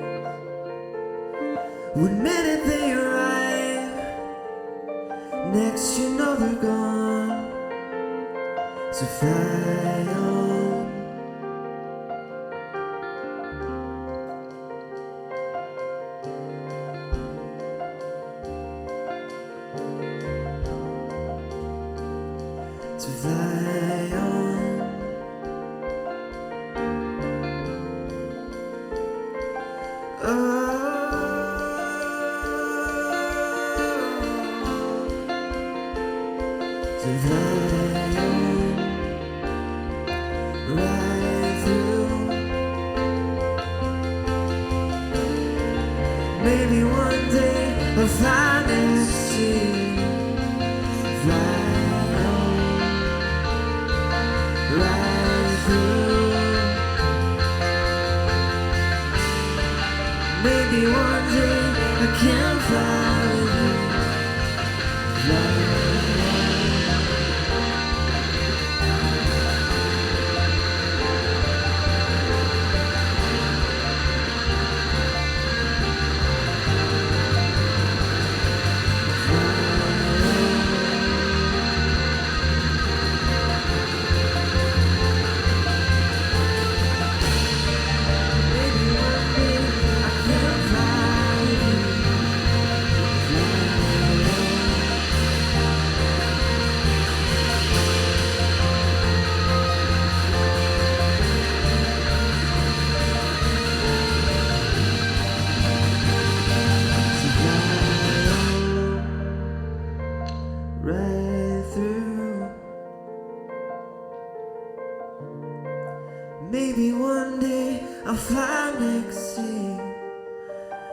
One minute they arrive, next you know they're gone. So fly on. To fly on. Oh, to fly on, right through. Maybe one day I'll find next to you. Fly right through. Maybe maybe one day I can fly with you. Right through. Maybe one day I'll fly next to you.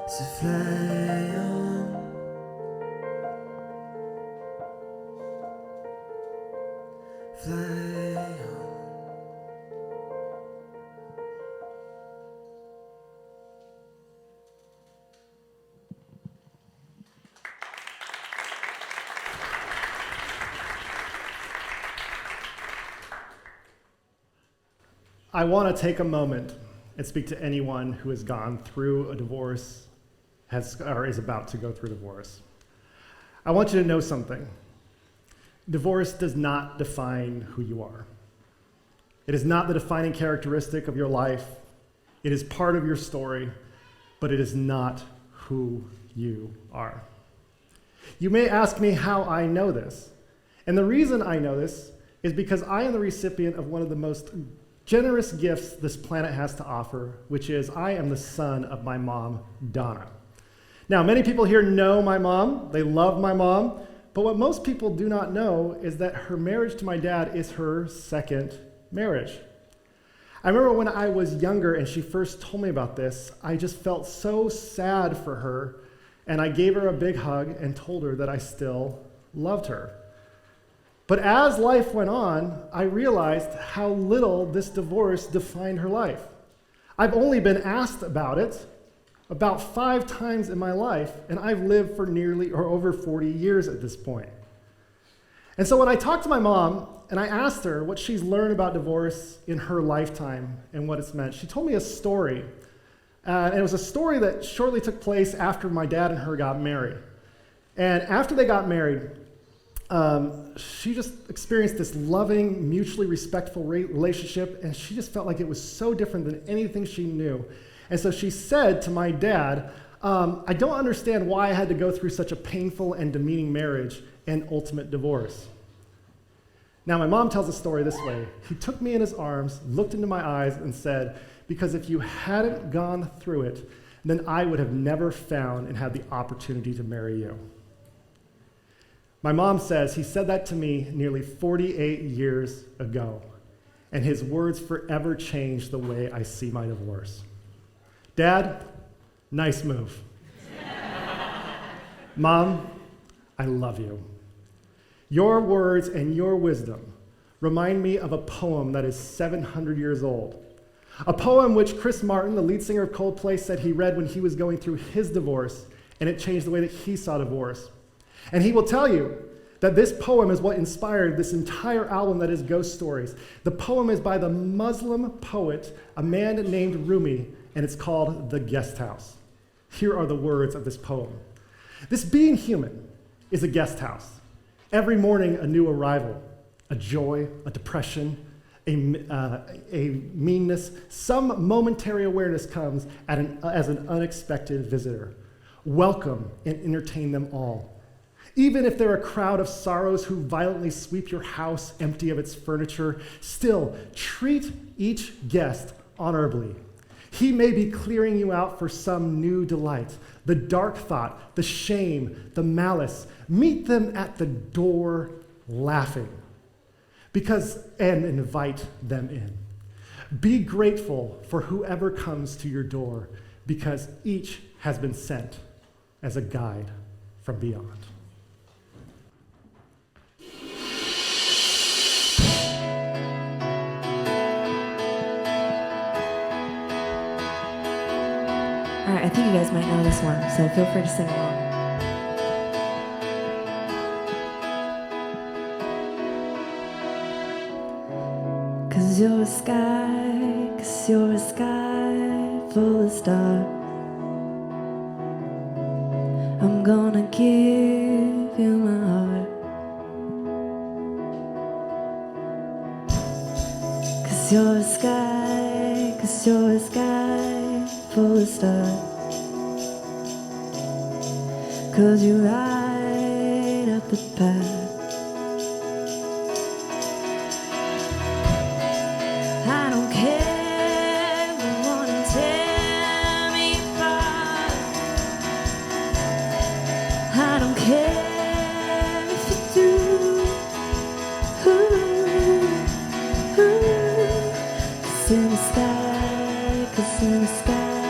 So fly on, fly on. I want to take a moment and speak to anyone who has gone through a divorce, or is about to go through divorce. I want you to know something. Divorce does not define who you are. It is not the defining characteristic of your life. It is part of your story, but it is not who you are. You may ask me how I know this. And the reason I know this is because I am the recipient of one of the most generous gifts this planet has to offer, which is I am the son of my mom, Donna. Now, many people here know my mom. They love my mom. But what most people do not know is that her marriage to my dad is her second marriage. I remember when I was younger and she first told me about this, I just felt so sad for her, and I gave her a big hug and told her that I still loved her. But as life went on, I realized how little this divorce defined her life. I've only been asked about it about 5 times in my life, and I've lived for nearly or over 40 years at this point. And so when I talked to my mom and I asked her what she's learned about divorce in her lifetime and what it's meant, she told me a story. And it was a story that shortly took place after my dad and her got married. And after they got married, she just experienced this loving, mutually respectful relationship, and she just felt like it was so different than anything she knew. And so she said to my dad, I don't understand why I had to go through such a painful and demeaning marriage and ultimate divorce. Now, my mom tells the story this way. He took me in his arms, looked into my eyes, and said, because if you hadn't gone through it, then I would have never found and had the opportunity to marry you. My mom says he said that to me nearly 48 years ago, and his words forever changed the way I see my divorce. Dad, nice move. Mom, I love you. Your words and your wisdom remind me of a poem that is 700 years old. A poem which Chris Martin, the lead singer of Coldplay, said he read when he was going through his divorce, and it changed the way that he saw divorce. And he will tell you that this poem is what inspired this entire album that is Ghost Stories. The poem is by the Muslim poet, a man named Rumi, and it's called The Guest House. Here are the words of this poem. This being human is a guest house. Every morning, a new arrival, a joy, a depression, a meanness, some momentary awareness comes as an unexpected visitor. Welcome and entertain them all. Even if they're a crowd of sorrows who violently sweep your house empty of its furniture, still treat each guest honorably. He may be clearing you out for some new delight, the dark thought, the shame, the malice. Meet them at the door laughing, and invite them in. Be grateful for whoever comes to your door, because each has been sent as a guide from beyond. All right, I think you guys might know this one, so feel free to sing along. 'Cause you're a sky, 'cause you're a sky full of stars. I'm gonna give you my heart. 'Cause you're a sky, 'cause you're a sky full of stars. 'Cause you light up the path. I don't care, go on and tear me apart. I don't care if you do. Ooh, ooh. 'Cause in the sky, 'cause in the sky,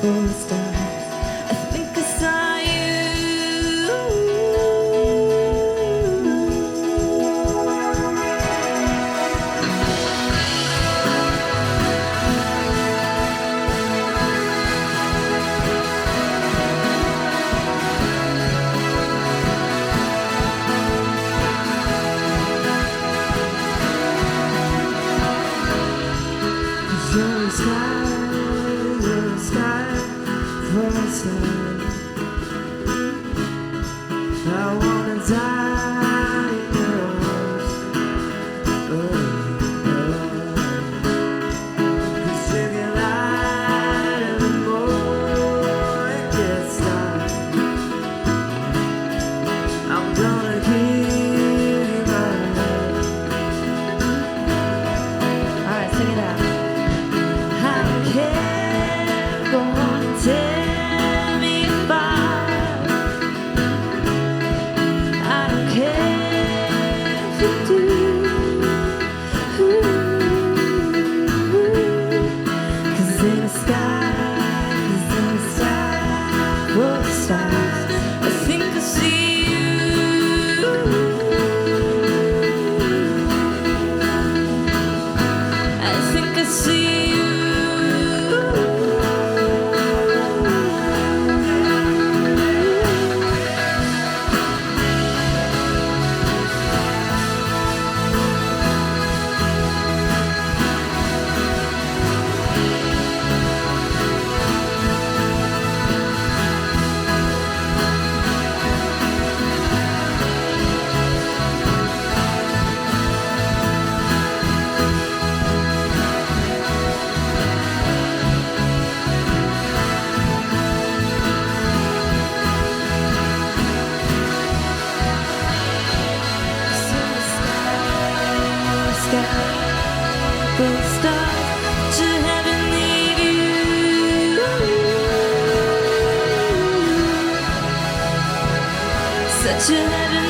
full of stars, I think I saw you. You're a sky full of stars. I wanna die in your arms. Oh, oh. 'Cause if you lie, the more it gets dark. I'm gonna give you my love. All right, sing it out. I don't care, go on and tear me apart. I don't care if you do. Ooh, 'cause in the sky, 'cause in the sky, full of stars, I think I see you. I think I see you. Such a heavenly